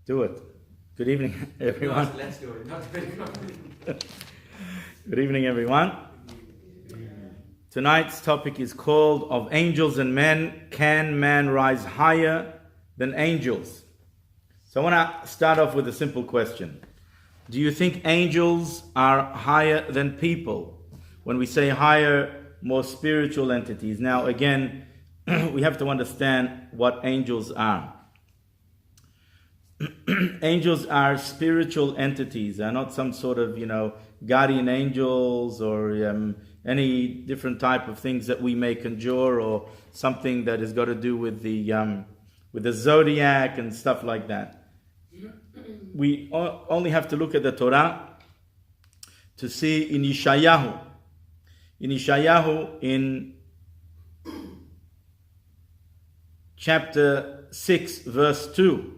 Do it. Good evening, everyone. Let's do it. Not very good. Good evening, everyone. Tonight's topic is called Of Angels and Men, Can Man Rise Higher Than Angels? So I want to start off with a simple question. Do you think angels are higher than people? When we say higher, more spiritual entities. Now again, we have to understand what angels are. Angels are spiritual entities. They're not some sort of, guardian angels or any different type of things that we may conjure, or something that has got to do with the zodiac and stuff like that. We only have to look at the Torah to see in Yeshayahu. In chapter 6, verse 2,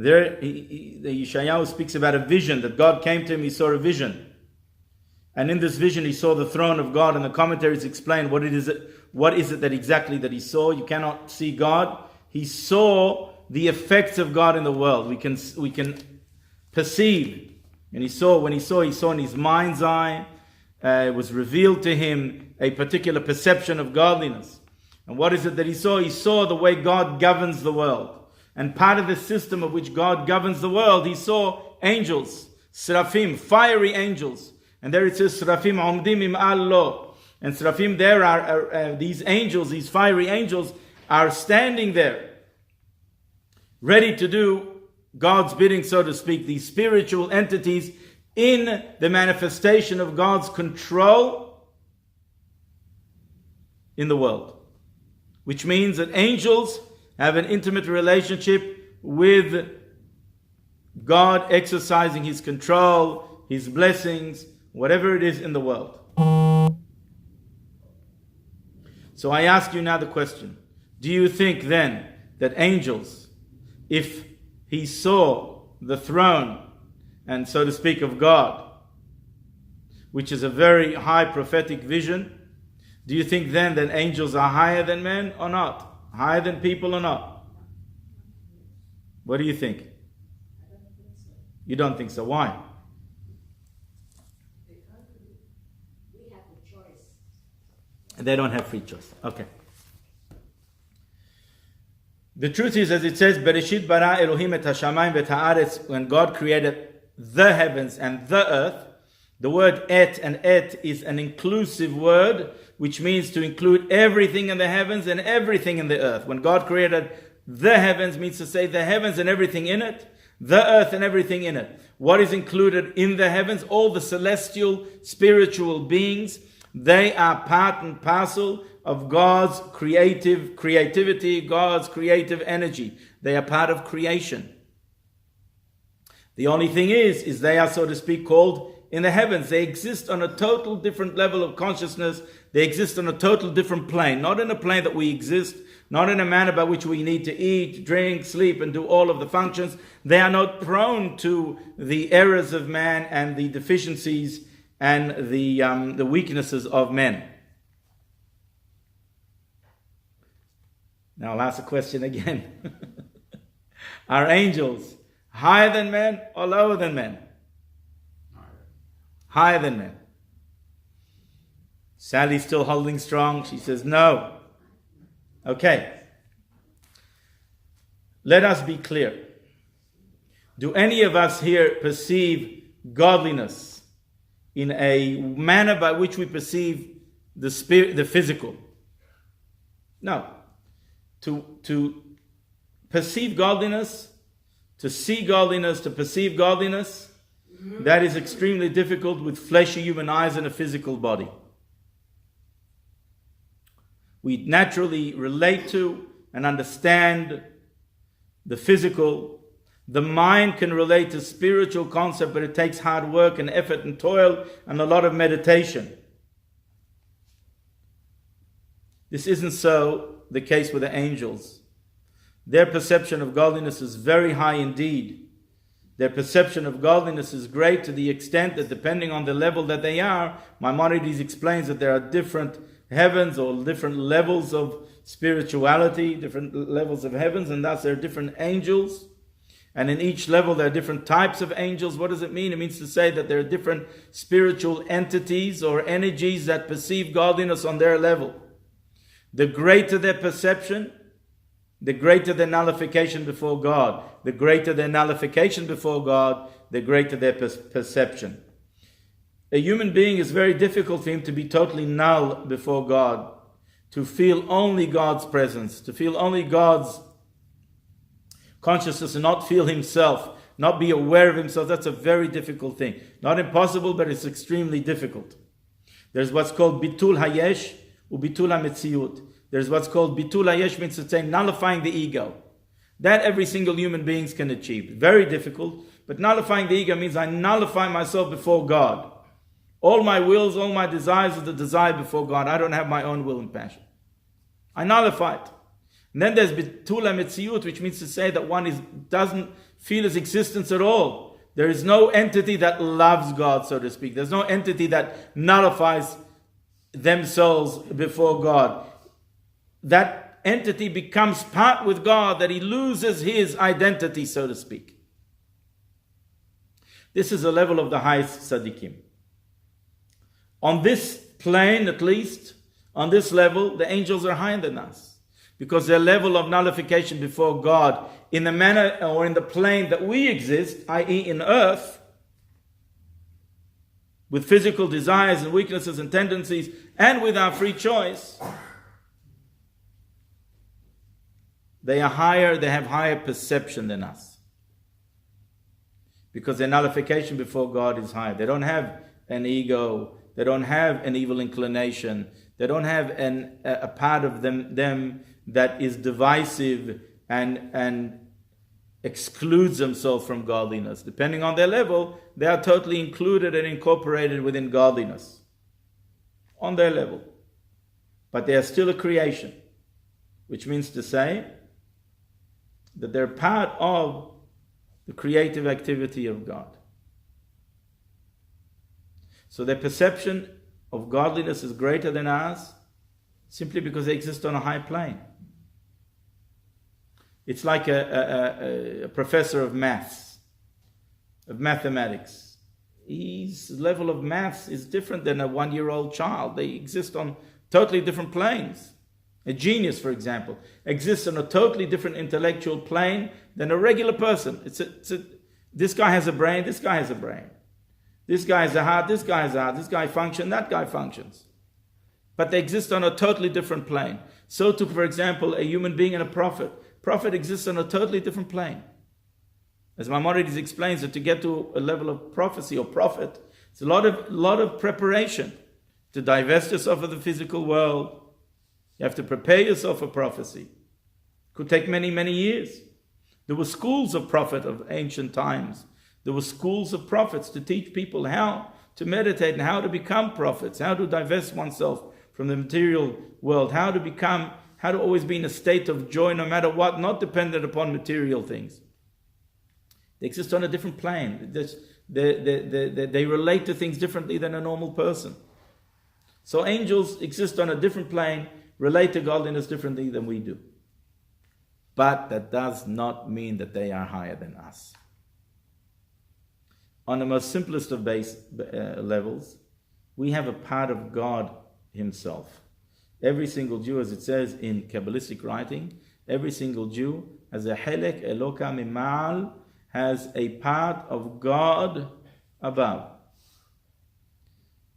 there, the Yeshayahu speaks about a vision, that God came to him, he saw a vision. And in this vision, he saw the throne of God, and the commentaries explain what is it that exactly that he saw. You cannot see God. He saw the effects of God in the world. We can perceive. And when he saw in his mind's eye, it was revealed to him a particular perception of godliness. And what is it that he saw? He saw the way God governs the world. And part of the system of which God governs the world, he saw angels, Seraphim, fiery angels. And there it says, Seraphim omdim im allo. And Seraphim, there are these angels, these fiery angels, are standing there, ready to do God's bidding, so to speak, these spiritual entities in the manifestation of God's control in the world. Which means that angels have an intimate relationship with God, exercising his control, his blessings, whatever it is in the world. So I ask you now the question, do you think then that angels, if he saw the throne, and so to speak, of God, which is a very high prophetic vision, do you think then that angels are higher than men or not? Higher than people or not? What do you think? You don't think so. Why? We have a choice. They don't have free choice. Okay. The truth is, as it says, Bereshit bara Elohim et hashamayim v'et haaretz, when God created the heavens and the earth, the word et is an inclusive word, which means to include everything in the heavens and everything in the earth. When God created the heavens, means to say the heavens and everything in it, the earth and everything in it. What is included in the heavens? All the celestial, spiritual beings, they are part and parcel of God's creativity, God's creative energy. They are part of creation. The only thing is they are, so to speak, called in the heavens. They exist on a total different level of consciousness. They exist on a total different plane. Not in a plane that we exist, not in a manner by which we need to eat, drink, sleep, and do all of the functions. They are not prone to the errors of man and the deficiencies and the weaknesses of men. Now I'll ask a question again. Are angels higher than men or lower than men? Higher than men. Sally's still holding strong. She says no. Okay. Let us be clear. Do any of us here perceive godliness in a manner by which we perceive the spirit, the physical? No. To perceive godliness, to see godliness, to perceive godliness, that is extremely difficult with fleshy human eyes and a physical body. We naturally relate to and understand the physical. The mind can relate to spiritual concept, but it takes hard work and effort and toil and a lot of meditation. This isn't so the case with the angels. Their perception of godliness is very high indeed. Their perception of godliness is great to the extent that depending on the level that they are, Maimonides explains that there are different heavens or different levels of spirituality, different levels of heavens, and thus there are different angels. And in each level there are different types of angels. What does it mean? It means to say that there are different spiritual entities or energies that perceive godliness on their level. The greater their perception, the greater their nullification before God. The greater their nullification before God, the greater their perception. A human being is very difficult for him to be totally null before God, to feel only God's presence, to feel only God's consciousness and not feel himself, not be aware of himself. That's a very difficult thing. Not impossible, but it's extremely difficult. There's what's called bitul hayesh ubitul hametziut. There's what's called bitul hayesh, means to say nullifying the ego. That every single human being can achieve. Very difficult, but nullifying the ego means I nullify myself before God. All my wills, all my desires are the desire before God. I don't have my own will and passion. I nullify it. And then there's bitul hametziut, which means to say that one doesn't feel his existence at all. There is no entity that loves God, so to speak. There's no entity that nullifies themselves before God. That entity becomes part with God, that he loses his identity, so to speak. This is the level of the highest tzaddikim. On this plane, at least, on this level, the angels are higher than us. Because their level of nullification before God, in the manner or in the plane that we exist, i.e. in earth, with physical desires and weaknesses and tendencies, and with our free choice, they are higher, they have higher perception than us. Because their nullification before God is higher. They don't have an ego, they don't have an evil inclination, they don't have a part of them that is divisive and excludes themselves from godliness. Depending on their level, they are totally included and incorporated within godliness. On their level. But they are still a creation. Which means to say that they're part of the creative activity of God. So their perception of godliness is greater than ours simply because they exist on a high plane. It's like a professor of maths, of mathematics. His level of maths is different than a 1-year-old child. They exist on totally different planes. A genius, for example, exists on a totally different intellectual plane than a regular person. This guy has a brain, this guy has a brain. This guy has a heart, this guy has a heart. This guy functions, that guy functions. But they exist on a totally different plane. So too, for example, a human being and a prophet. Prophet exists on a totally different plane. As Maimonides explains, that to get to a level of prophecy or prophet, it's a lot of preparation to divest yourself of the physical world. You have to prepare yourself for prophecy. It could take many, many years. There were schools of prophet of ancient times. There were schools of prophets to teach people how to meditate and how to become prophets, how to divest oneself from the material world, how to always be in a state of joy no matter what, not dependent upon material things. They exist on a different plane. They relate to things differently than a normal person. So angels exist on a different plane, relate to godliness differently than we do. But that does not mean that they are higher than us. On the most simplest of base levels, we have a part of God himself. Every single Jew, as it says in Kabbalistic writing, every single Jew has a helek eloka mimal, has a part of God above.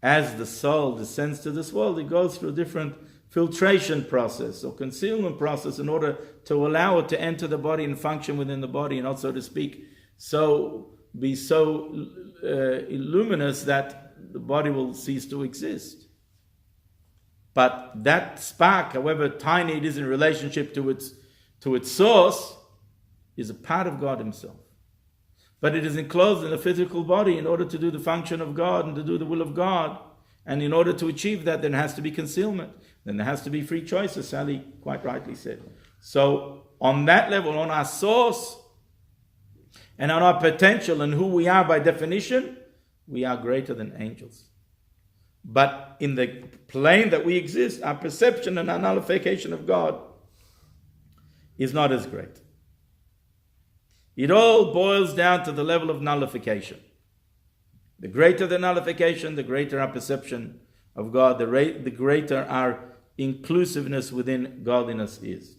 As the soul descends to this world, it goes through a different filtration process or concealment process in order to allow it to enter the body and function within the body, and not, so to speak, be so luminous that the body will cease to exist. But that spark, however tiny it is in relationship to its source, is a part of God himself. But it is enclosed in a physical body in order to do the function of God and to do the will of God. And in order to achieve that, there has to be concealment. Then there has to be free choice, as Sally quite rightly said. So on that level, on our source and on our potential and who we are by definition, we are greater than angels. But in the plane that we exist, our perception and our nullification of God is not as great. It all boils down to the level of nullification. The greater the nullification, the greater our perception of God, the greater our inclusiveness within godliness is.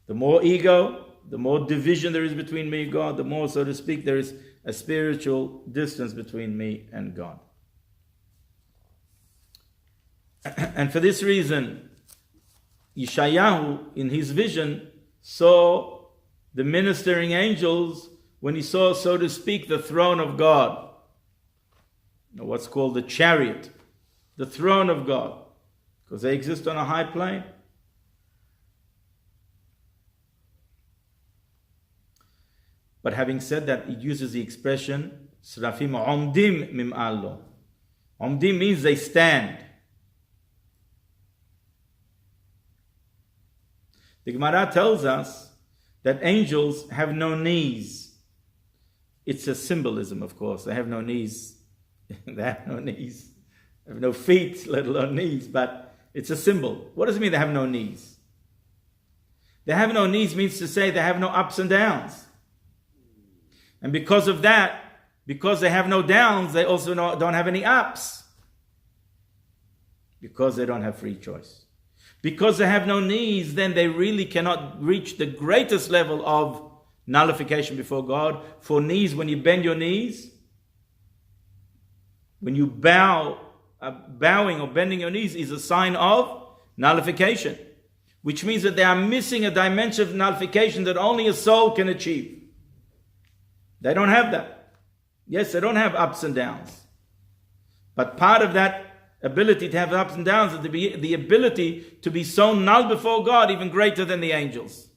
The more ego, the more division there is between me and God, the more, so to speak, there is a spiritual distance between me and God. And for this reason, Yeshayahu, in his vision, saw the ministering angels when he saw, so to speak, the throne of God. What's called the chariot, the throne of God, because they exist on a high plane. But having said that, it uses the expression Srafim omdim mim'allo. Omdim means they stand. The Gemara tells us that angels have no knees. It's a symbolism, of course. They have no knees. They have no knees. They have no feet, let alone knees. But it's a symbol. What does it mean they have no knees? They have no knees means to say they have no ups and downs. And because of that, because they have no downs, they also don't have any ups. Because they don't have free choice. Because they have no knees, then they really cannot reach the greatest level of nullification before God. For knees, when you bend your knees, when you bow, bowing or bending your knees is a sign of nullification. Which means that they are missing a dimension of nullification that only a soul can achieve. They don't have that. Yes, they don't have ups and downs. But part of that ability to have ups and downs is the ability to be so null before God, even greater than the angels.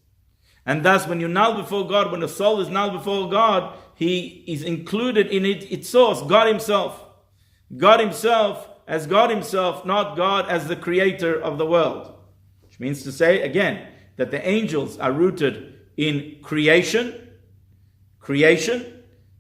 And thus, when you're null before God, when the soul is null before God, he is included in its source, God Himself. God Himself as God Himself, not God as the creator of the world. Which means to say, again, that the angels are rooted in creation.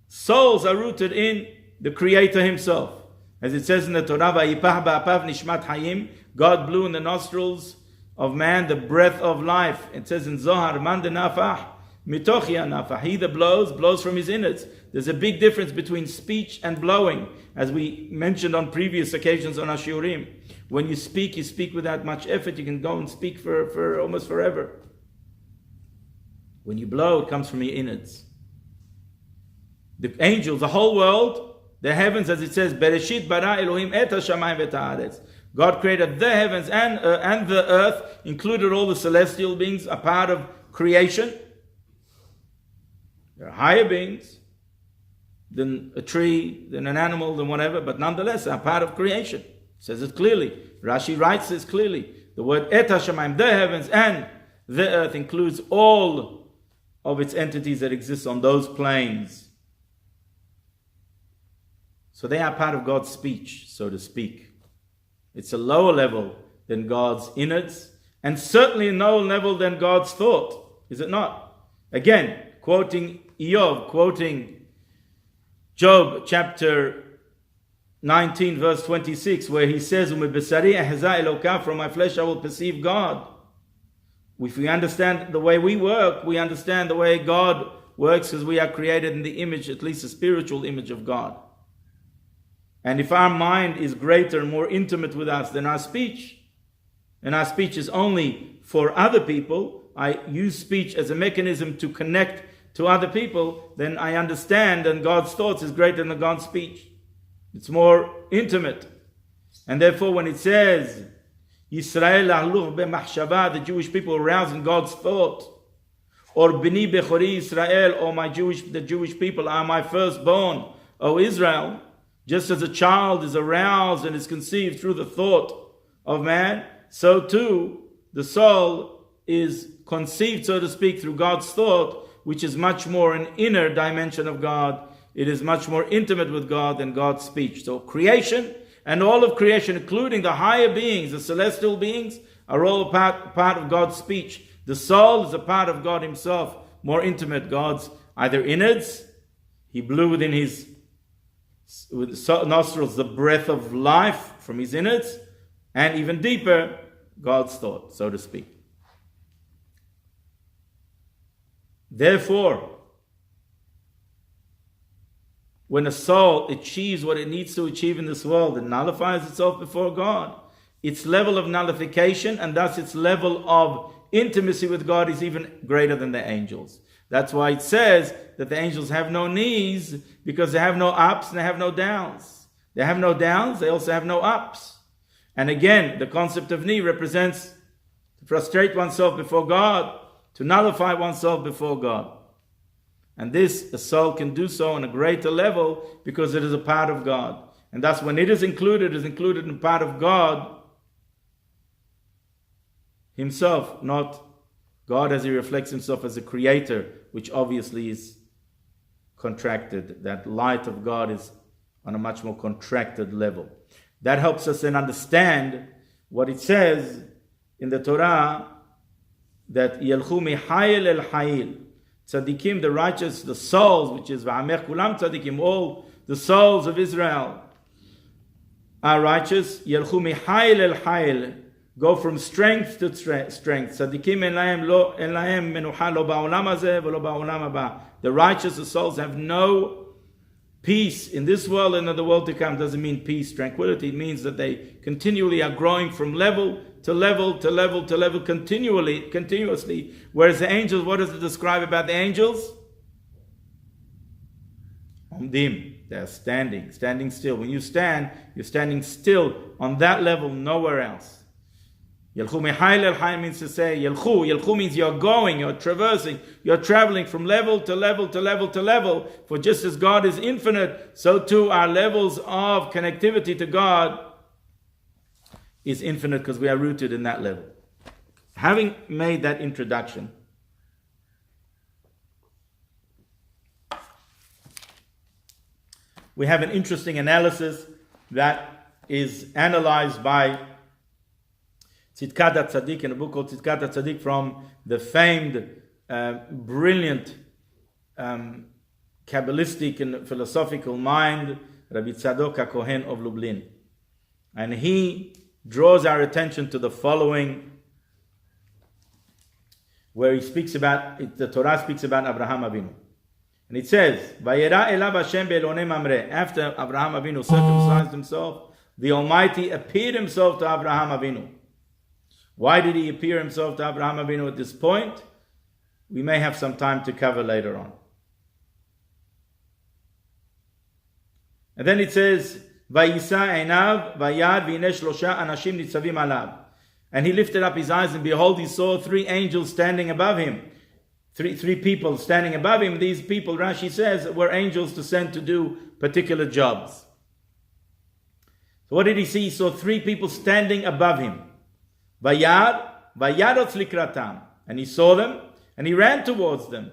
Souls are rooted in the Creator Himself. As it says in the Torah, "Vayipah ba'apav nishmat hayim," God blew in the nostrils of man the breath of life. It says in Zohar, "Man denafah mitochi anafah." He that blows from his innards. There's a big difference between speech and blowing, as we mentioned on previous occasions on our shiurim. When you speak without much effort. You can go and speak for almost forever. When you blow, it comes from your innards. The angels, the whole world, the heavens, as it says, Bereshit bara Elohim et hashamayim v'et haaretz. God created the heavens and the earth, included all the celestial beings, a part of creation. There are higher beings than a tree, than an animal, than whatever, but nonetheless, are part of creation. It says it clearly. Rashi writes this clearly. The word et hashamayim, the heavens and the earth, includes all of its entities that exist on those planes. So they are part of God's speech, so to speak. It's a lower level than God's innards, and certainly a lower level than God's thought, is it not? Again, quoting quoting Job chapter 19 verse 26, where he says, "Umibesari ahza eloka," from my flesh I will perceive God. If we understand the way we work, we understand the way God works, because we are created in the image, at least a spiritual image of God. And if our mind is greater and more intimate with us than our speech, and our speech is only for other people, I use speech as a mechanism to connect to other people, then I understand and God's thoughts is greater than God's speech. It's more intimate. And therefore when it says, Yisrael ahluch b'machshava, the Jewish people aroused in God's thought, or b'ni bechori Yisrael, or the Jewish people are my firstborn, O Israel, just as a child is aroused and is conceived through the thought of man, so too the soul is conceived, so to speak, through God's thought, which is much more an inner dimension of God. It is much more intimate with God than God's speech. So creation and all of creation, including the higher beings, the celestial beings, are all part of God's speech. The soul is a part of God Himself, more intimate. God's either innards, He blew within His with nostrils the breath of life from His innards, and even deeper, God's thought, so to speak. Therefore, when a soul achieves what it needs to achieve in this world, it nullifies itself before God. Its level of nullification and thus its level of intimacy with God is even greater than the angels. That's why it says that the angels have no knees, because they have no ups and they have no downs. They have no downs, they also have no ups. And again, the concept of knee represents to prostrate oneself before God, to nullify oneself before God. And this, a soul can do so on a greater level because it is a part of God. And thus when it is included in part of God himself, not God as he reflects himself as a creator, which obviously is contracted. That light of God is on a much more contracted level. That helps us then understand what it says in the Torah, that Yelchu mi'hayil el hayil. Tzaddikim, the righteous, the souls, which is V'amech kulam tzaddikim, all the souls of Israel are righteous. Yelchu mi'hayil el hayil, go from strength to strength. Tzaddikim en lahem menucha lo ba'olam hazeh v'lo ba'olam haba. The righteous, the souls, have no peace in this world and in the world to come. Doesn't mean peace, tranquility. It means that they continually are growing from level to level to level to level, continuously. Whereas the angels, what does it describe about the angels? Omdim, they're standing still. When you stand, you're standing still on that level, nowhere else. Yelchu mehayil el hayil means to say, Yelchu means you're going, you're traversing, you're traveling from level to level to level to level. For just as God is infinite, so too our levels of connectivity to God is infinite, because we are rooted in that level. Having made that introduction, we have an interesting analysis that is analyzed by Tzidkat HaTzadik in a book called Tzidkat HaTzadik, from the famed, brilliant, Kabbalistic and philosophical mind, Rabbi Tzadok HaKohen of Lublin. And he draws our attention to the following, where he speaks about, the Torah speaks about Abraham Avinu. And it says, Vayera elav Hashem be'elonei mamre. After Abraham Avinu circumcised himself, the Almighty appeared himself to Abraham Avinu. Why did he appear himself to Abraham Avinu at this point? We may have some time to cover later on. And then it says, Vayisa einav vayad v'hineh shlosha anashim nitzavim alav. And he lifted up his eyes, and behold, he saw three angels standing above him. Three people standing above him. These people, Rashi says, were angels to send to do particular jobs. So what did he see? He saw three people standing above him. Vayad likratam. And he saw them, and he ran towards them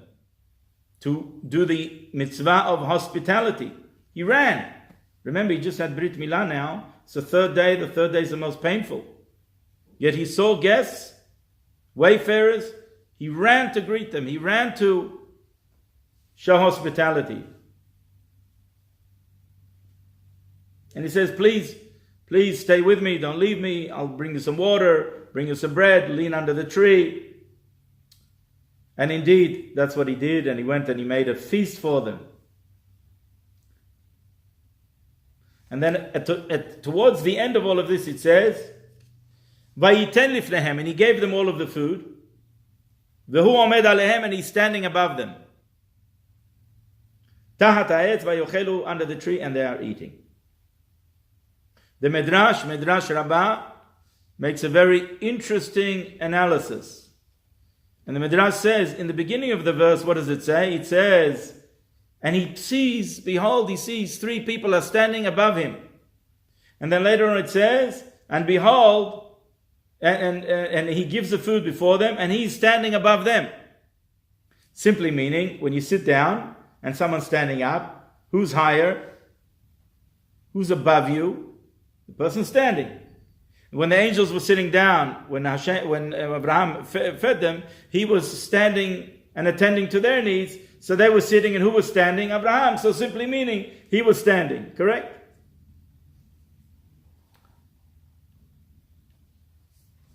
to do the mitzvah of hospitality. He ran. Remember, he just had Brit Milah now. It's the third day. The third day is the most painful. Yet he saw guests, wayfarers. He ran to greet them. He ran to show hospitality. And he says, please stay with me. Don't leave me. I'll bring you some water, bring you some bread, lean under the tree. And indeed, that's what he did. And he went and he made a feast for them. And then towards the end of all of this, it says, Vayiten lifnehem, and he gave them all of the food. Vehu omed alehem, and he's standing above them. Tahat ha'etz vayochelu, under the tree, and they are eating. The Midrash Rabbah, makes a very interesting analysis. And the Midrash says, in the beginning of the verse, what does it say? It says, and he sees, behold, he sees three people are standing above him. And then later on it says, and behold, and he gives the food before them, and he's standing above them. Simply meaning, when you sit down and someone's standing up, who's higher? Who's above you? The person standing. When the angels were sitting down, when Abraham fed them, he was standing and attending to their needs. So they were sitting, and who was standing? Abraham. So simply meaning, he was standing. Correct?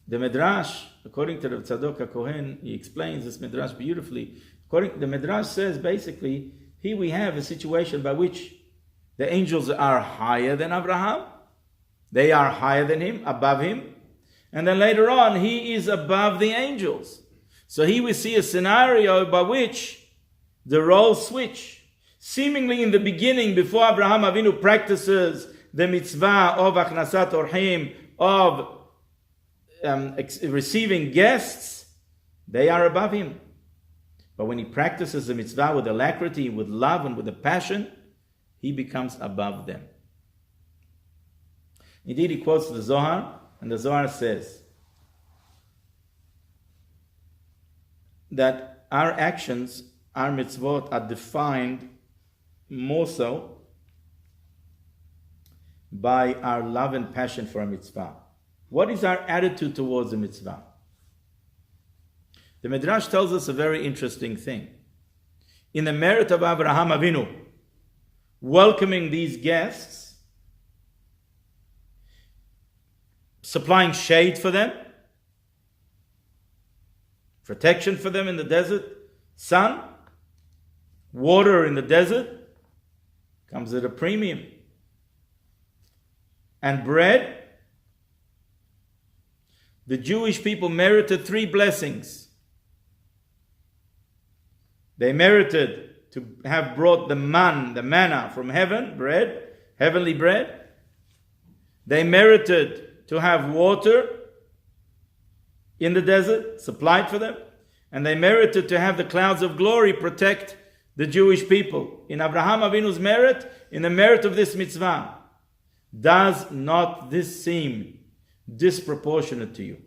The Midrash, according to the Tzadok HaKohen, he explains this Midrash beautifully. According, the Midrash says basically, here we have a situation by which the angels are higher than Abraham. They are higher than him, above him. And then later on, he is above the angels. So here we see a scenario by which the roles switch. Seemingly in the beginning, before Abraham Avinu practices the mitzvah of achnasat orhim, of receiving guests, they are above him. But when he practices the mitzvah with alacrity, with love, and with a passion, he becomes above them. Indeed, he quotes the Zohar, and the Zohar says that our actions, our mitzvot, are defined more so by our love and passion for a mitzvah. What is our attitude towards a mitzvah? The Midrash tells us a very interesting thing. In the merit of Abraham Avinu, welcoming these guests, supplying shade for them, protection for them in the desert, sun, water in the desert, comes at a premium. And bread, the Jewish people merited 3 blessings. They merited to have brought the manna from heaven, bread, heavenly bread. They merited to have water in the desert, supplied for them. And they merited to have the clouds of glory protect the Jewish people. In Abraham Avinu's merit, in the merit of this mitzvah, does not this seem disproportionate to you?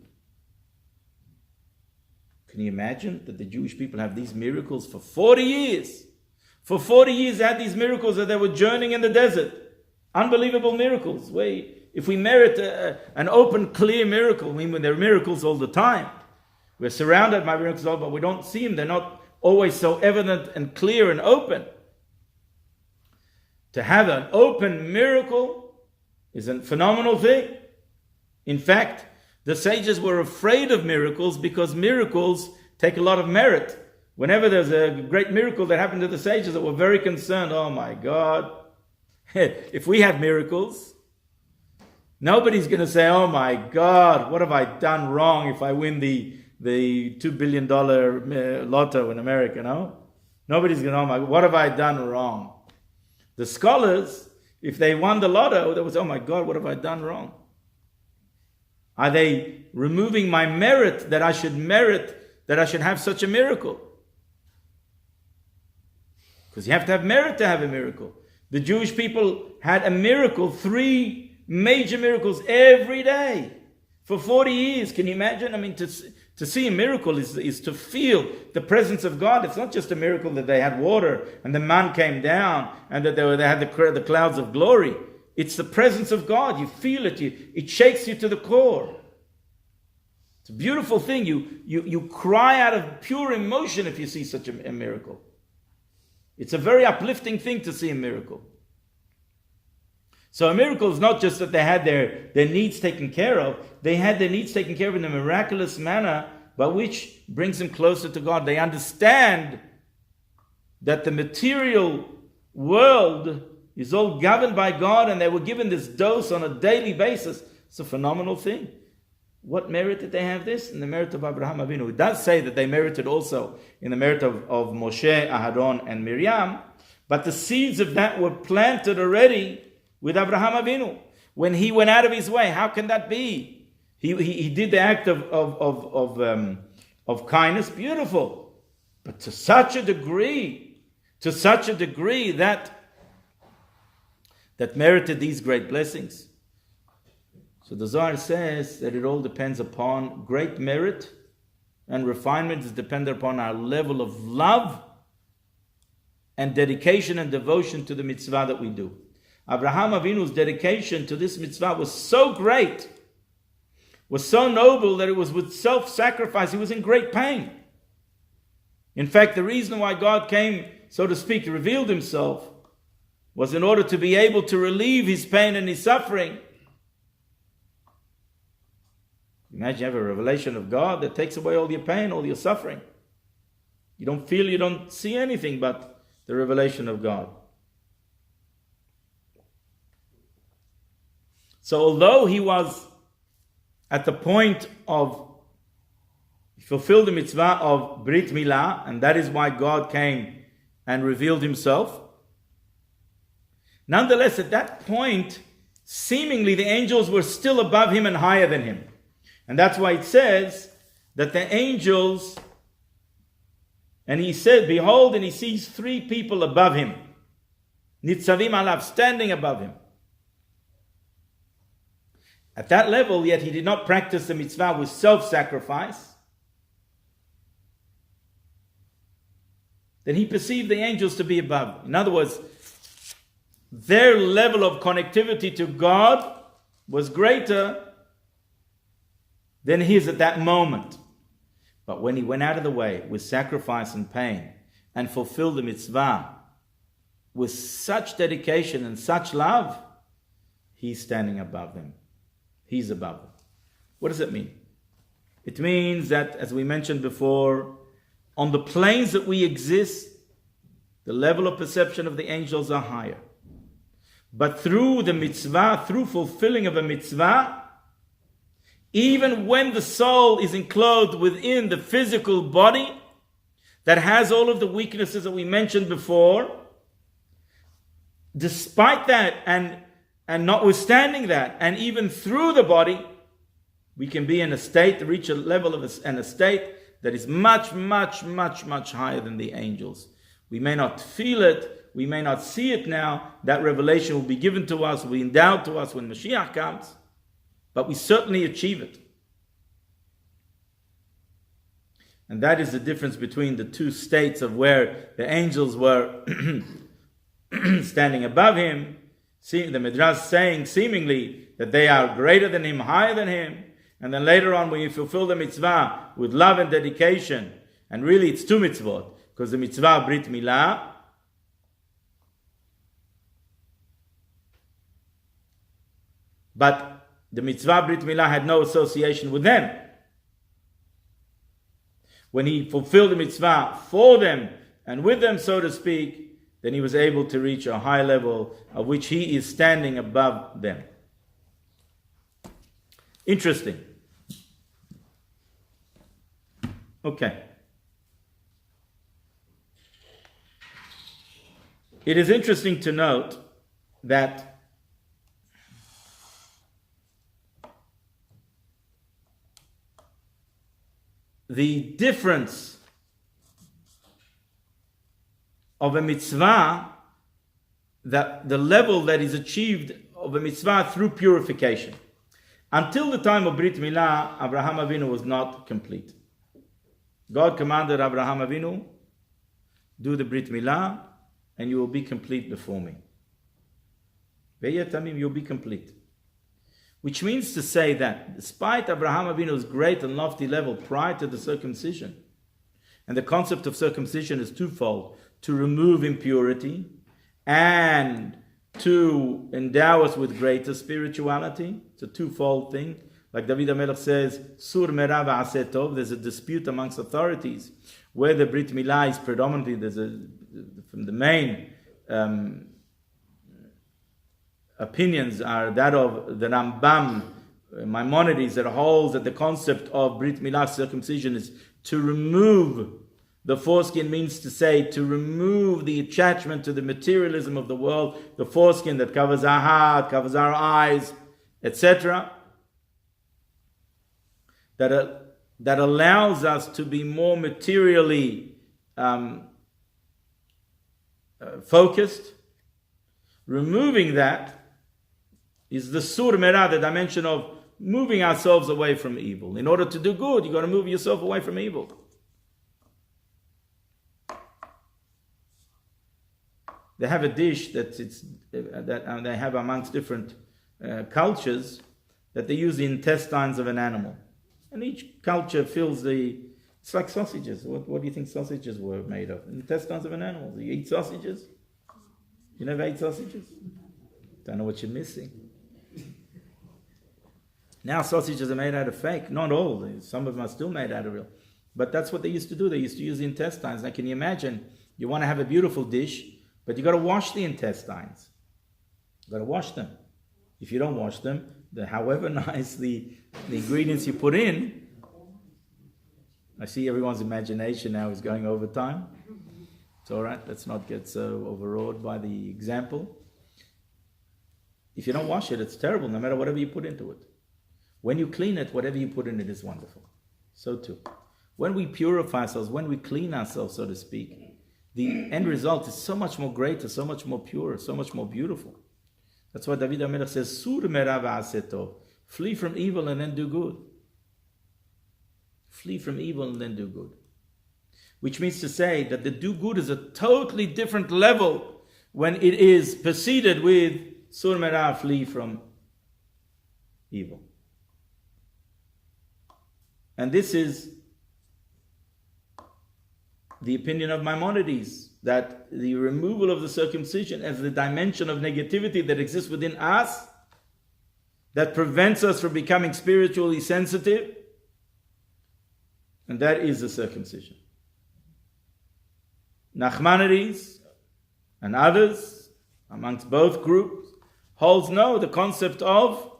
Can you imagine that the Jewish people have these miracles for 40 years? For 40 years they had these miracles that they were journeying in the desert. Unbelievable miracles. If we merit an open, clear miracle, I mean, when there are miracles all the time, we're surrounded by miracles, but we don't see them. They're not always so evident and clear and open. To have an open miracle is a phenomenal thing. In fact, the sages were afraid of miracles because miracles take a lot of merit. Whenever there's a great miracle that happened to the sages, they were very concerned. Oh my God, if we have miracles, nobody's going to say, oh my God, what have I done wrong if I win the $2 billion lotto in America, no? Nobody's going to, oh my God, what have I done wrong? The scholars, if they won the lotto, they would say, oh my God, what have I done wrong? Are they removing my merit that I should have such a miracle? Because you have to have merit to have a miracle. The Jewish people had a miracle, 3 major miracles every day for 40 years. Can you imagine? I mean, to see a miracle is to feel the presence of God. It's not just a miracle that they had water and the man came down and that they had the clouds of glory. It's the presence of God. You feel it. It shakes you to the core. It's a beautiful thing. You cry out of pure emotion if you see such a miracle. It's a very uplifting thing to see a miracle. So a miracle is not just that they had their needs taken care of. They had their needs taken care of in a miraculous manner, but which brings them closer to God. They understand that the material world is all governed by God, and they were given this dose on a daily basis. It's a phenomenal thing. What merit did they have this? In the merit of Abraham Avinu. It does say that they merited also in the merit of Moshe, Aharon, and Miriam, but the seeds of that were planted already with Abraham Avinu. When he went out of his way, how can that be? He did the act of kindness, beautiful, but to such a degree that merited these great blessings. So the Zohar says that it all depends upon great merit, and refinement is dependent upon our level of love and dedication and devotion to the mitzvah that we do. Abraham Avinu's dedication to this mitzvah was so great, was so noble, that it was with self-sacrifice. He was in great pain. In fact, the reason why God came, so to speak, revealed himself, was in order to be able to relieve his pain and his suffering. Imagine you have a revelation of God that takes away all your pain, all your suffering. You don't feel, you don't see anything but the revelation of God. So although he was at the point of, he fulfilled the mitzvah of Brit Milah, and that is why God came and revealed himself, nonetheless at that point, seemingly the angels were still above him and higher than him. And that's why it says that the angels, and he said, behold, and he sees 3 people above him, Nitzavim alav, standing above him. At that level, yet he did not practice the mitzvah with self-sacrifice. Then he perceived the angels to be above. In other words, their level of connectivity to God was greater than his at that moment. But when he went out of the way with sacrifice and pain and fulfilled the mitzvah with such dedication and such love, he's standing above them. He's above them. What does it mean? It means that, as we mentioned before, on the planes that we exist, the level of perception of the angels are higher. But through the mitzvah, through fulfilling of a mitzvah, even when the soul is enclosed within the physical body that has all of the weaknesses that we mentioned before, despite that and notwithstanding that, and even through the body, we can be in a state, reach a level of a state that is much, much, much, much higher than the angels. We may not feel it, we may not see it now. That revelation will be given to us, will be endowed to us when Mashiach comes, but we certainly achieve it. And that is the difference between the 2 states of where the angels were standing above him, see the Midrash saying seemingly that they are greater than him, higher than him, and then later on when you fulfill the mitzvah with love and dedication, and really it's 2 mitzvot, because the mitzvah Brit Milah, but the mitzvah Brit Milah had no association with them. When he fulfilled the mitzvah for them and with them, so to speak, then he was able to reach a high level of which he is standing above them. Interesting. Okay. It is interesting to note that the difference of a mitzvah, that the level that is achieved of a mitzvah through purification. Until the time of Brit Milah, Abraham Avinu was not complete. God commanded Abraham Avinu, do the Brit Milah, and you will be complete before me. You'll be complete. Which means to say that despite Abraham Avinu's great and lofty level prior to the circumcision, and the concept of circumcision is twofold, to remove impurity and to endow us with greater spirituality. It's a twofold thing. Like David HaMelech says, Sur merav v'aseh tov, there's a dispute amongst authorities where the Brit Milah is predominantly, from the main opinions are that of the Rambam, Maimonides, that holds that the concept of Brit Milah circumcision is to remove the foreskin, means to say to remove the attachment to the materialism of the world, the foreskin that covers our heart, covers our eyes, etc. That allows us to be more materially focused. Removing that is the sur merah, the dimension of moving ourselves away from evil. In order to do good, you've got to move yourself away from evil. They have a dish that they have amongst different cultures, that they use the intestines of an animal. And each culture fills it's like sausages. What do you think sausages were made of? Intestines of an animal. You eat sausages? You never ate sausages? Don't know what you're missing. Now sausages are made out of fake. Not all. Some of them are still made out of real. But that's what they used to do. They used to use the intestines. Now, can you imagine? You want to have a beautiful dish, but you got to wash the intestines. You got to wash them. If you don't wash them, however nice the ingredients you put in, I see everyone's imagination now is going over time. It's all right. Let's not get so overawed by the example. If you don't wash it, it's terrible, no matter whatever you put into it. When you clean it, whatever you put in it is wonderful. So too. When we purify ourselves, when we clean ourselves, so to speak, the end result is so much more greater, so much more pure, so much more beautiful. That's why David HaMelech says, Sur merav va'aseh tov. Flee from evil and then do good. Flee from evil and then do good. Which means to say that the do good is a totally different level when it is preceded with Sur merav, flee from evil. And this is the opinion of Maimonides, that the removal of the circumcision as the dimension of negativity that exists within us, that prevents us from becoming spiritually sensitive, and that is the circumcision. Nachmanides and others, amongst both groups, holds no, the concept of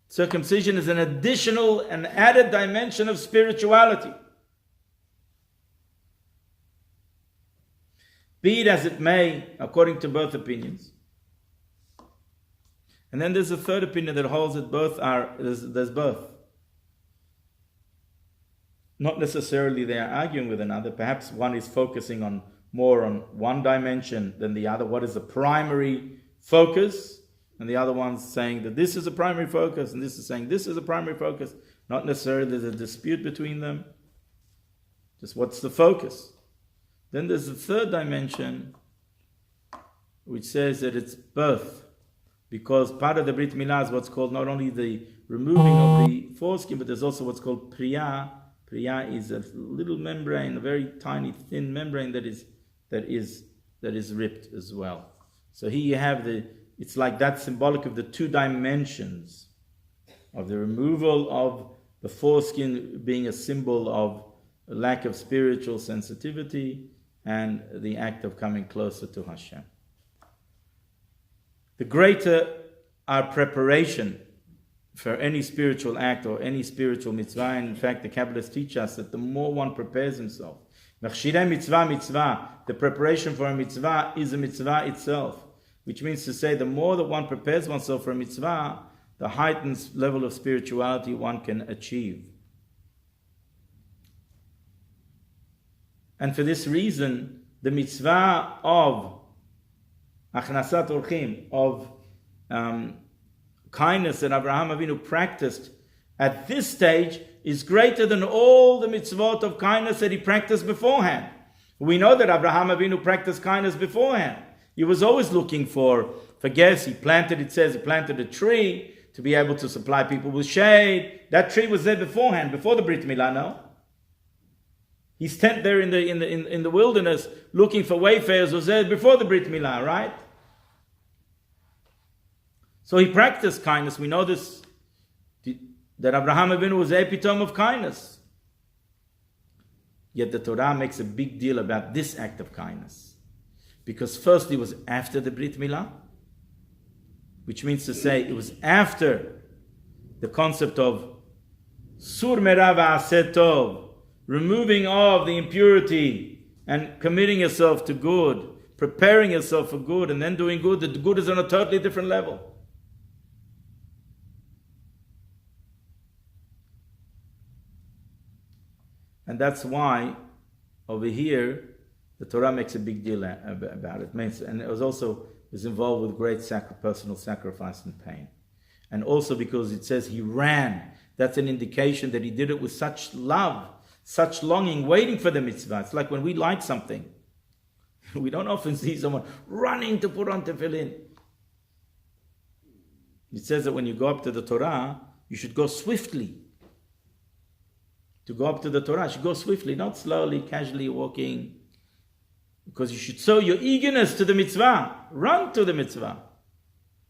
circumcision is an additional and added dimension of spirituality. Be it as it may, according to both opinions. And then there's a third opinion that holds that both are, there's both. Not necessarily they are arguing with another. Perhaps one is focusing more on one dimension than the other. What is the primary focus? And the other one's saying that this is a primary focus, and this is saying this is a primary focus. Not necessarily there's a dispute between them. Just what's the focus? Then there's the third dimension, which says that it's both. Because part of the Brit Milah is what's called not only the removing of the foreskin, but there's also what's called Priya. Priya is a little membrane, a very tiny, thin membrane that is ripped as well. So here you have it's like that symbolic of the two dimensions of the removal of the foreskin being a symbol of a lack of spiritual sensitivity and the act of coming closer to Hashem. The greater our preparation for any spiritual act or any spiritual mitzvah, and in fact the Kabbalists teach us that the more one prepares himself, the preparation for a mitzvah is a mitzvah itself, which means to say the more that one prepares oneself for a mitzvah, the heightened level of spirituality one can achieve. And for this reason, the mitzvah of achnasat orchim, of kindness that Abraham Avinu practiced at this stage, is greater than all the mitzvot of kindness that he practiced beforehand. We know that Abraham Avinu practiced kindness beforehand. He was always looking for guests. He planted a tree to be able to supply people with shade. That tree was there beforehand, before the Brit Milah, no? His tent there in the wilderness looking for wayfarers was there before the Brit Milah, right? So he practiced kindness. We know this, that Abraham Avinu was the epitome of kindness. Yet the Torah makes a big deal about this act of kindness. Because first it was after the Brit Milah, which means to say it was after the concept of Sur merav va'aseh tov, removing of the impurity and committing yourself to good, preparing yourself for good and then doing good. The good is on a totally different level. And that's why over here the Torah makes a big deal about it. And it was involved with great personal sacrifice and pain. And also because it says he ran. That's an indication that he did it with such love, such longing, waiting for the mitzvah. It's like when we like something. We don't often see someone running to put on tefillin. It says that when you go up to the Torah, you should go swiftly. To go up to the Torah, you should go swiftly, not slowly, casually walking. Because you should show your eagerness to the mitzvah. Run to the mitzvah.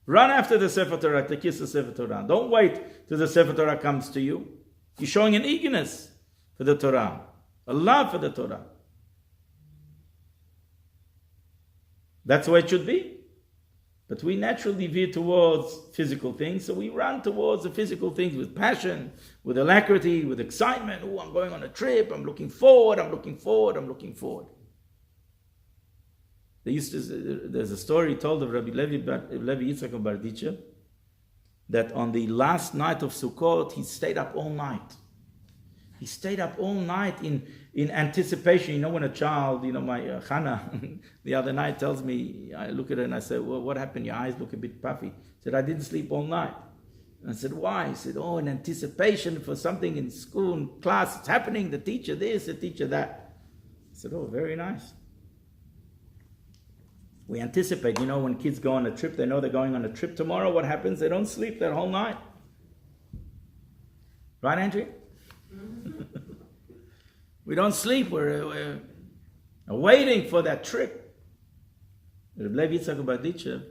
Run after the Sefer Torah, to kiss the Sefer Torah. Don't wait till the Sefer Torah comes to you. You're showing an eagerness for the Torah. a love for the Torah. That's the way it should be. But we naturally veer towards physical things, so we run towards the physical things with passion, with alacrity, with excitement. Oh, I'm going on a trip, I'm looking forward, I'm looking forward, I'm looking forward. There's a story told of Rabbi Levi Yitzchak of Berditchev that on the last night of Sukkot, he stayed up all night. He stayed up all night in anticipation. You know, when a child, my Chana the other night tells me, I look at her and I say, well, what happened? Your eyes look a bit puffy. He said, I didn't sleep all night. And I said, why? He said, in anticipation for something in school, in class, it's happening, the teacher this, the teacher that. I said, very nice. We anticipate, when kids go on a trip, they know they're going on a trip tomorrow. What happens? They don't sleep that whole night. Right, Andrea? We don't sleep. We're waiting for that trip. Rabbi Levi Yitzchak of Berditchev,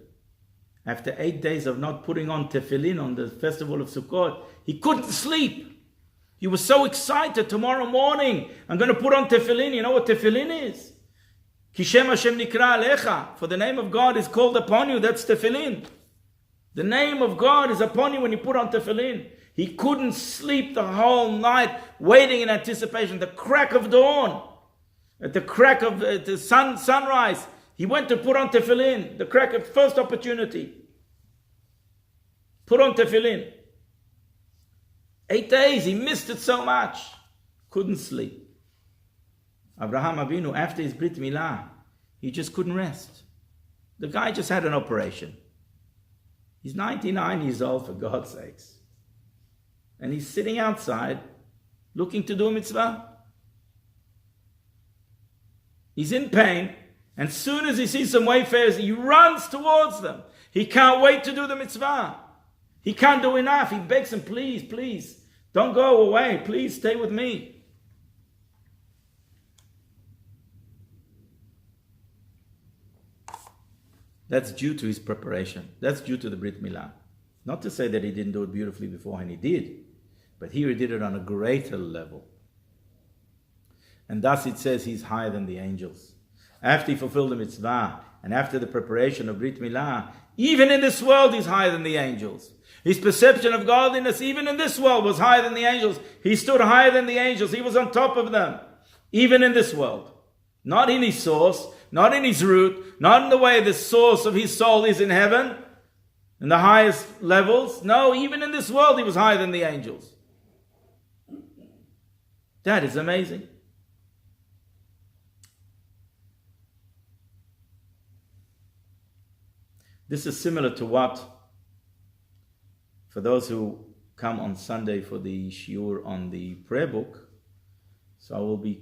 after 8 days of not putting on tefillin on the festival of Sukkot, he couldn't sleep. He was so excited. Tomorrow morning, I'm going to put on tefillin. You know what tefillin is? Kishem Hashem nikra alecha. For the name of God is called upon you. That's tefillin. The name of God is upon you when you put on tefillin. He couldn't sleep the whole night, waiting in anticipation. The crack of dawn, at the crack of the sunrise, he went to put on tefillin. The crack of first opportunity. Put on tefillin. 8 days, he missed it so much. Couldn't sleep. Abraham Avinu, after his Brit Milah, he just couldn't rest. The guy just had an operation. He's 99 years old, for God's sakes. And he's sitting outside, looking to do a mitzvah. He's in pain, and as soon as he sees some wayfarers, he runs towards them. He can't wait to do the mitzvah. He can't do enough. He begs them, please, please, don't go away. Please stay with me. That's due to his preparation. That's due to the Brit Milah. Not to say that he didn't do it beautifully beforehand, he did. But here he did it on a greater level. And thus it says he's higher than the angels. After he fulfilled the mitzvah, and after the preparation of Brit Milah, even in this world he's higher than the angels. His perception of godliness, even in this world, was higher than the angels. He stood higher than the angels. He was on top of them. Even in this world. Not in his source, not in his root, not in the way the source of his soul is in heaven, in the highest levels. No, even in this world he was higher than the angels. That is amazing. This is similar to what, for those who come on Sunday for the shiur on the prayer book, so I will be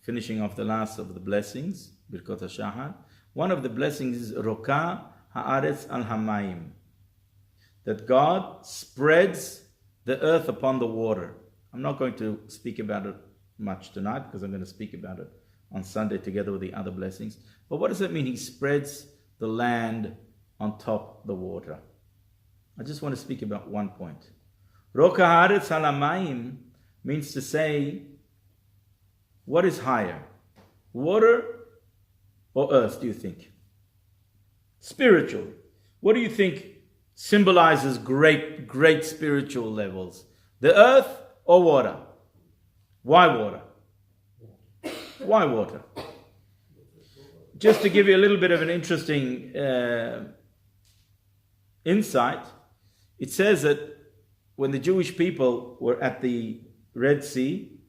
finishing off the last of the blessings, Birkot HaShahar. One of the blessings is Roka Haaretz al Hamayim, that God spreads the earth upon the water. I'm not going to speak about it much tonight because I'm going to speak about it on Sunday together with the other blessings. But what does it mean? He spreads the land on top of the water. I just want to speak about one point. Roka Haaretz al Hamayim means to say, what is higher? Water or earth, do you think? Spiritually. What do you think symbolizes great spiritual levels? The earth or water? Why water? Why water? Just to give you a little bit of an interesting insight, it says that when the Jewish people were at the Red Sea,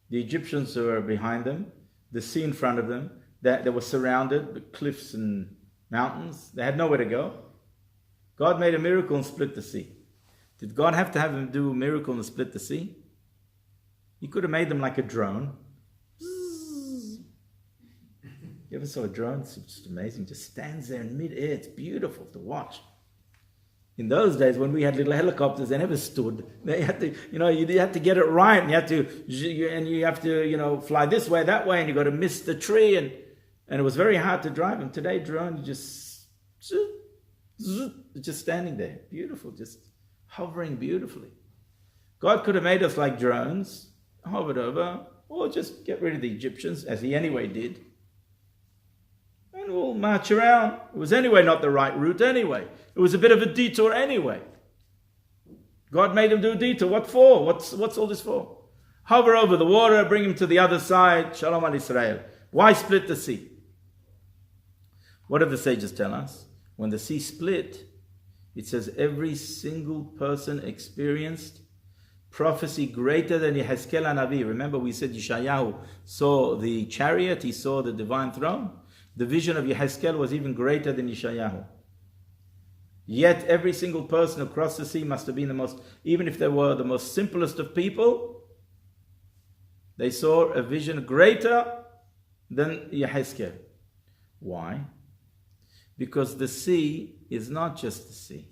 the Egyptians were behind them, the sea in front of them, they were surrounded with cliffs and mountains. They had nowhere to go. God made a miracle and split the sea. Did God have to have them do a miracle and split the sea? He could have made them like a drone. You ever saw a drone? It's just amazing. Just stands there in mid-air. It's beautiful to watch. In those days, when we had little helicopters, they never stood. They had to, you had to get it right, and you have to, fly this way, that way, and you got to miss the tree, and it was very hard to drive them. Today, drones just standing there, beautiful, just hovering beautifully. God could have made us like drones. hovered over, or just get rid of the Egyptians, as he anyway did, and we'll march around. It was anyway not the right route anyway. It was a bit of a detour anyway. God made him do a detour. What for? What's all this for? Hover over the water, bring him to the other side. Shalom al Israel. Why split the sea? What did the sages tell us? When the sea split, it says every single person experienced prophecy greater than Yehezkel Hanavi. Remember we said Yeshayahu saw the chariot, he saw the divine throne. The vision of Yehezkel was even greater than Yeshayahu. Yet every single person across the sea must have been the most, even if they were the most simplest of people, they saw a vision greater than Yehezkel. Why? Because the sea is not just the sea.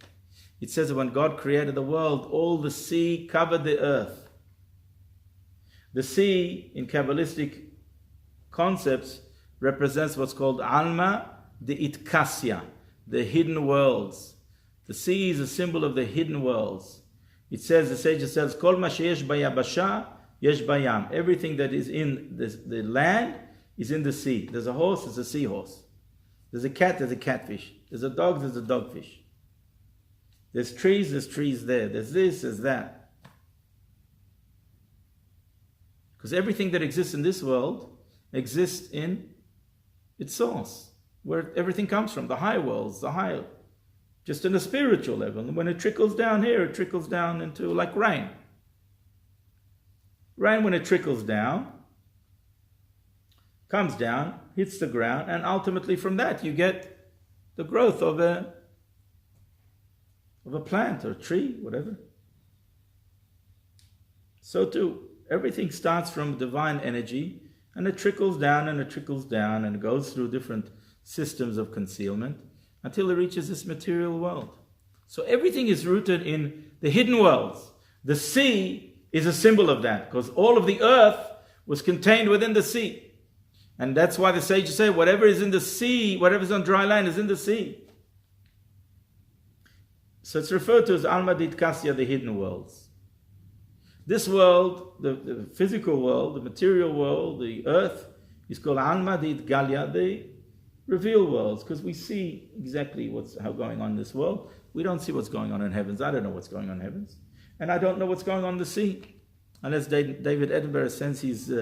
It says that when God created the world, all the sea covered the earth. The sea, in Kabbalistic concepts, represents what's called Alma de Itkasya, the hidden worlds. The sea is a symbol of the hidden worlds. It says, the sage says, Kol ma sheyesh bayabasha, yesh bayam. Everything that is in the land is in the sea. There's a horse, there's a seahorse. There's a cat, there's a catfish. There's a dog, there's a dogfish. There's trees there. There's this, there's that. Because everything that exists in this world exists in its source, where everything comes from, the high worlds, just in a spiritual level. And when it trickles down here, it trickles down into like rain. Rain, when it trickles down, comes down, hits the ground, and ultimately from that you get the growth of a plant or a tree, whatever. So too, everything starts from divine energy, and it trickles down and it trickles down and it goes through different systems of concealment until it reaches this material world. So everything is rooted in the hidden worlds. The sea is a symbol of that, because all of the earth was contained within the sea. And that's why the sages say whatever is in the sea, whatever is on dry land is in the sea. So it's referred to as Alma Ditkasya, the hidden worlds. This world, the physical world, the material world, the earth, is called Alma Ditgalya, the revealed worlds, because we see exactly what's going on in this world. We don't see what's going on in heavens. I don't know what's going on in heavens. And I don't know what's going on in the sea. Unless David Edinburgh sends his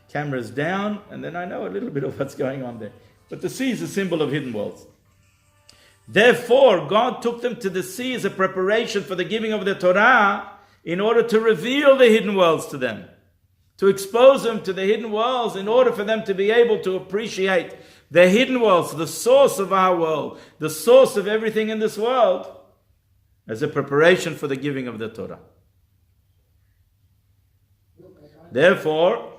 cameras down, and then I know a little bit of what's going on there. But the sea is a symbol of hidden worlds. Therefore, God took them to the sea as a preparation for the giving of the Torah in order to reveal the hidden worlds to them, to expose them to the hidden worlds in order for them to be able to appreciate the hidden worlds, the source of our world, the source of everything in this world, as a preparation for the giving of the Torah. Therefore,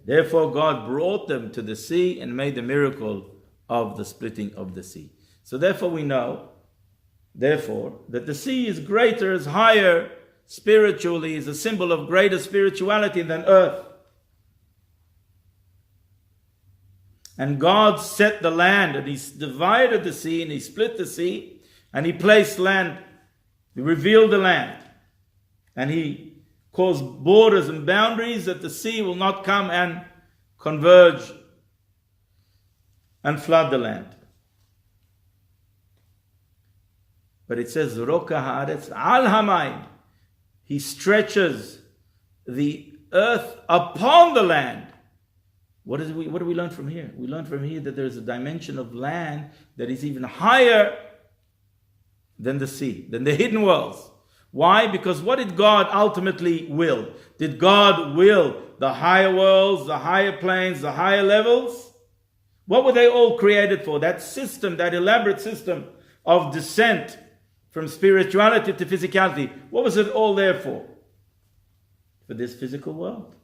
God brought them to the sea and made the miracle of the splitting of the sea. So therefore we know, that the sea is greater, is higher spiritually, is a symbol of greater spirituality than earth. And God set the land, and He divided the sea, and He split the sea, and He placed land, He revealed the land, and He caused borders and boundaries that the sea will not come and converge and flood the land. But it says, Roka haaretz al hamayim. He stretches the earth upon the land. What do we learn from here? We learn from here that there is a dimension of land that is even higher than the sea, than the hidden worlds. Why? Because what did God ultimately will? Did God will the higher worlds, the higher planes, the higher levels? What were they all created for? That system, that elaborate system of descent from spirituality to physicality. What was it all there for? For this physical world.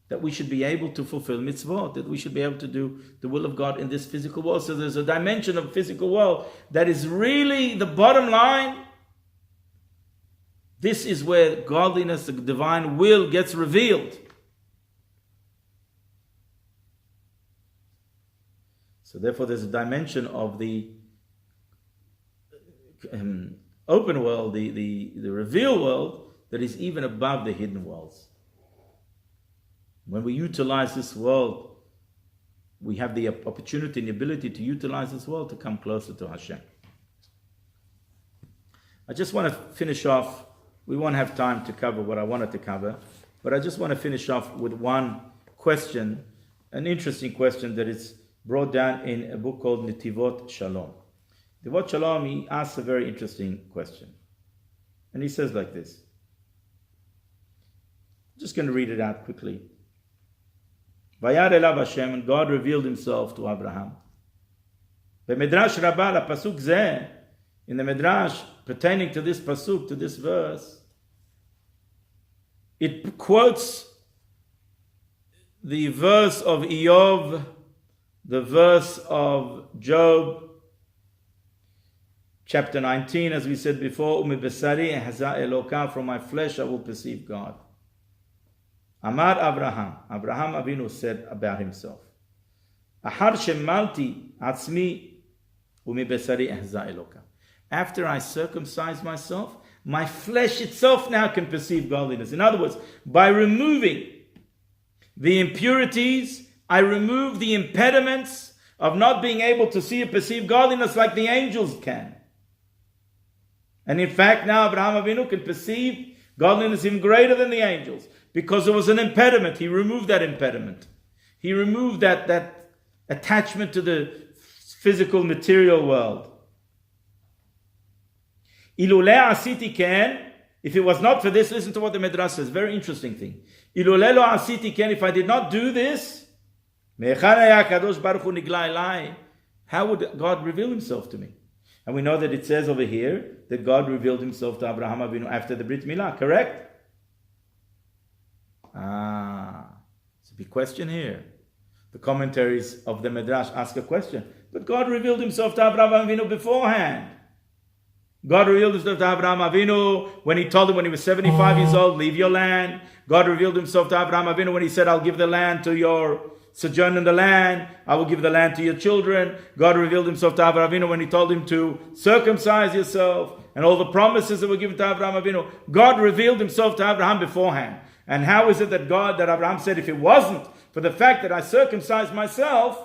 That we should be able to fulfill mitzvot, that we should be able to do the will of God in this physical world. So there's a dimension of physical world that is really the bottom line. This is where godliness, the divine will, gets revealed. So therefore there's a dimension of the open world, the revealed world, that is even above the hidden worlds. When we utilize this world, we have the opportunity and the ability to utilize this world to come closer to Hashem. I just want to finish off. We won't have time to cover what I wanted to cover, but I just want to finish off with one question, an interesting question that is brought down in a book called Netivot Shalom. Netivot Shalom, he asks a very interesting question. And he says like this. I'm just going to read it out quickly. Vayar elav Hashem, and God revealed himself to Abraham. B'medrash Rabbah la pasuk zeh, in the Midrash pertaining to this pasuk, to this verse, it quotes the verse of Iyov, the verse of Job, chapter 19, as we said before, Umi besari haza eloka, from my flesh I will perceive God. Amar Abraham Avinu said about himself, Ahar shemalti atzmi umi besari haza eloka. After I circumcise myself, my flesh itself now can perceive godliness. In other words, by removing the impurities, I remove the impediments of not being able to see or perceive godliness like the angels can. And in fact, now Abraham Avinu can perceive godliness even greater than the angels, because there was an impediment. He removed that impediment. He removed that attachment to the physical material world. Iluleh asiti ken, if it was not for this, listen to what the Midrash says, very interesting thing. Iluleh lo asiti ken, if I did not do this, how would God reveal himself to me? And we know that it says over here that God revealed himself to Abraham Avinu after the Brit Milah, correct? It's a big question here. The commentaries of the Midrash ask a question. But God revealed himself to Abraham Avinu beforehand. God revealed himself to Abraham Avinu when he told him when he was 75 years old, leave your land. God revealed himself to Abraham Avinu when he said, I'll give the land to your sojourn in the land. I will give the land to your children. God revealed himself to Abraham Avinu when he told him to circumcise yourself, and all the promises that were given to Abraham Avinu. God revealed himself to Abraham beforehand. And how is it that Abraham said, if it wasn't for the fact that I circumcised myself,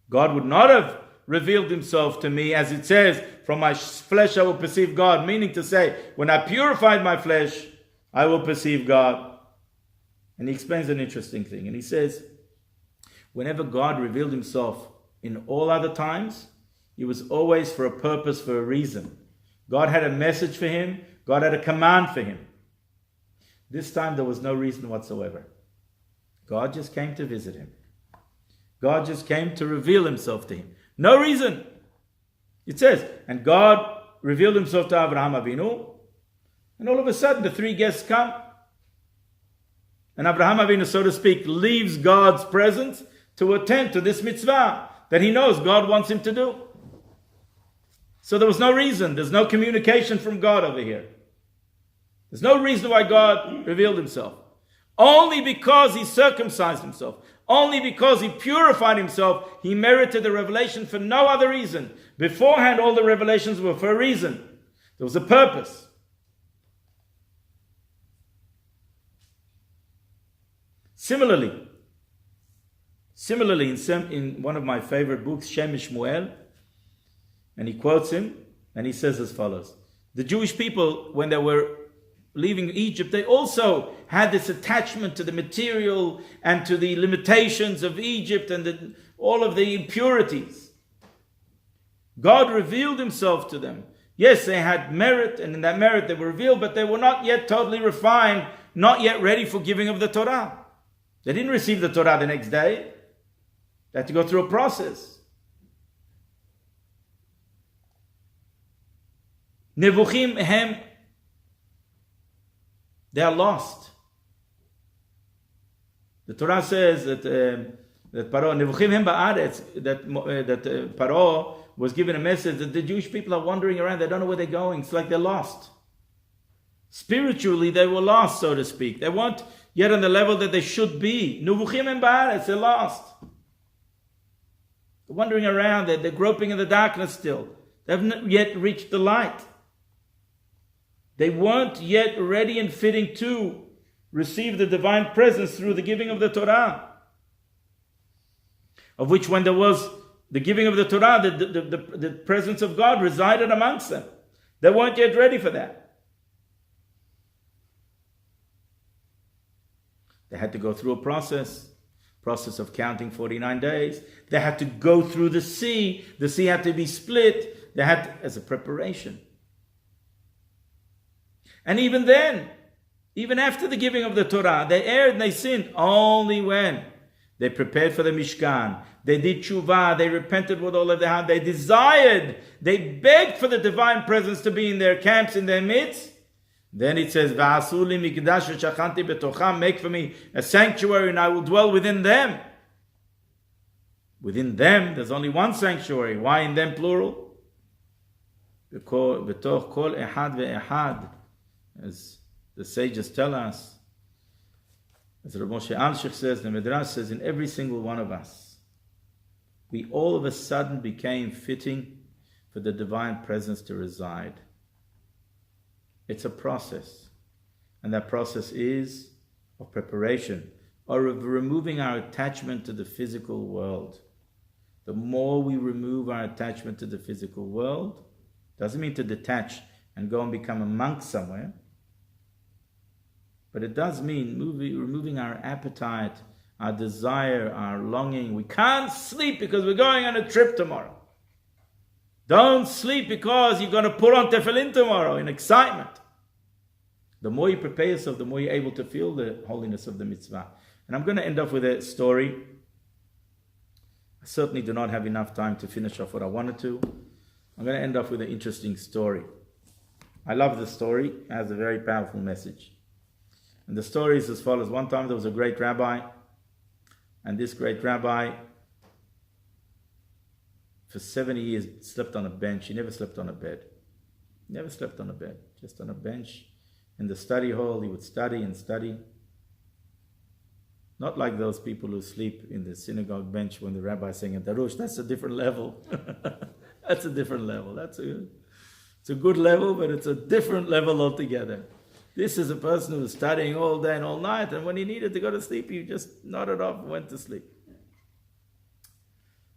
God would not have revealed himself to me, as it says, from my flesh I will perceive God, meaning to say, when I purified my flesh, I will perceive God. And he explains an interesting thing. And he says, whenever God revealed himself in all other times, it was always for a purpose, for a reason. God had a message for him. God had a command for him. This time there was no reason whatsoever. God just came to visit him. God just came to reveal himself to him. No reason. It says, and God revealed himself to Abraham Avinu, and all of a sudden the three guests come. And Abraham Avinu, so to speak, leaves God's presence to attend to this mitzvah that he knows God wants him to do. So there was no reason. There's no communication from God over here. There's no reason why God revealed himself. Only because he circumcised himself. Only because he purified himself, he merited the revelation for no other reason. Beforehand, all the revelations were for a reason. There was a purpose. Similarly, in one of my favorite books, Shem Shmuel, and he quotes him, and he says as follows: the Jewish people, when they were leaving Egypt, they also had this attachment to the material and to the limitations of Egypt and all of the impurities. God revealed himself to them. Yes, they had merit, and in that merit they were revealed, but they were not yet totally refined, not yet ready for giving of the Torah. They didn't receive the Torah the next day. They had to go through a process. Nevuchim hem, they are lost. The Torah says that Paro, Nevuchim hem ba'aretz, that Paro was given a message that the Jewish people are wandering around. They don't know where they're going. It's like they're lost. Spiritually, they were lost, so to speak. They weren't yet on the level that they should be. Nevuchim hem ba'aretz, they're lost. They're wandering around. They're groping in the darkness still. They haven't yet reached the light. They weren't yet ready and fitting to receive the divine presence through the giving of the Torah. Of which, when there was the giving of the Torah, the presence of God resided amongst them. They weren't yet ready for that. They had to go through a process of counting 49 days. They had to go through the sea. The sea had to be split. They had to, as a preparation. And even then, even after the giving of the Torah, they erred and they sinned only when they prepared for the Mishkan. They did tshuva. They repented with all of their heart. They desired. They begged for the divine presence to be in their camps, in their midst. Then it says, "V'asu li mikdash v'shachanti betocham." Make for me a sanctuary, and I will dwell within them. Within them, there's only one sanctuary. Why in them plural? B'toch kol ehad ve'ehad, as the sages tell us. As Rav Moshe Alshich says, the Midrash says, in every single one of us, we all of a sudden became fitting for the divine presence to reside. It's a process. And that process is of preparation, or of removing our attachment to the physical world. The more we remove our attachment to the physical world, doesn't mean to detach and go and become a monk somewhere, but it does mean removing our appetite, our desire, our longing. We can't sleep because we're going on a trip tomorrow. Don't sleep because you're going to put on tefillin tomorrow in excitement. The more you prepare yourself, the more you're able to feel the holiness of the mitzvah. And I'm going to end up with a story. I certainly do not have enough time to finish off what I wanted to. I'm going to end up with an interesting story. I love the story. It has a very powerful message. And the story is as follows. One time there was a great rabbi, and this great rabbi, for 70 years, slept on a bench. He never slept on a bed. Never slept on a bed, just on a bench. In the study hall, he would study and study. Not like those people who sleep in the synagogue bench when the rabbi is saying a darush. That's a different level. That's a different level. It's a good level, but it's a different level altogether. This is a person who was studying all day and all night, and when he needed to go to sleep, he just nodded off and went to sleep.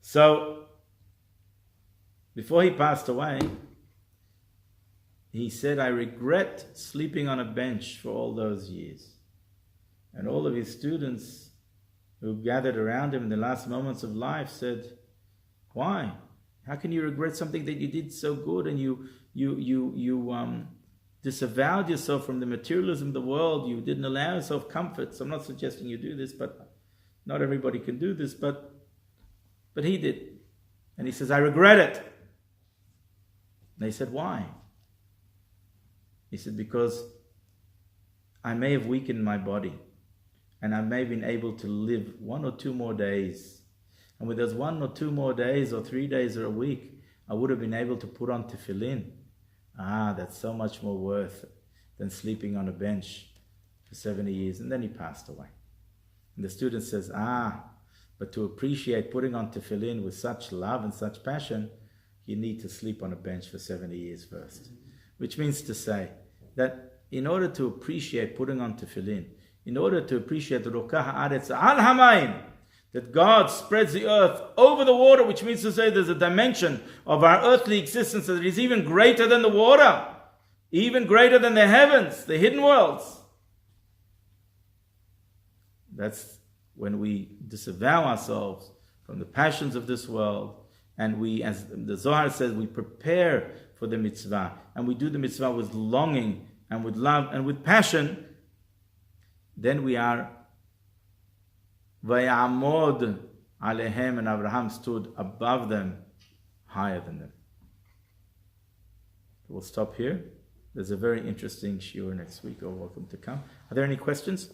So, before he passed away, he said, I regret sleeping on a bench for all those years. And all of his students who gathered around him in the last moments of life said, why? How can you regret something that you did so good and you disavowed yourself from the materialism of the world? You didn't allow yourself comforts. I'm not suggesting you do this, but not everybody can do this, but he did. And he says, I regret it. And they said, why? He said, because I may have weakened my body and I may have been able to live 1 or 2 more days. And with those 1 or 2 more days or 3 days or a week, I would have been able to put on tefillin. That's so much more worth than sleeping on a bench for 70 years. And then he passed away. And the student says, but to appreciate putting on tefillin with such love and such passion, you need to sleep on a bench for 70 years first. Which means to say that in order to appreciate putting on tefillin, in order to appreciate Rokah ha'aretz al hamayim, that God spreads the earth over the water, which means to say there's a dimension of our earthly existence that is even greater than the water, even greater than the heavens, the hidden worlds. That's when we disavow ourselves from the passions of this world, and we, as the Zohar says, we prepare for the mitzvah, and we do the mitzvah with longing and with love and with passion, then we are Vayamod alehem, and Abraham stood above them, higher than them. We'll stop here. There's a very interesting shiur next week. You're welcome to come. Are there any questions?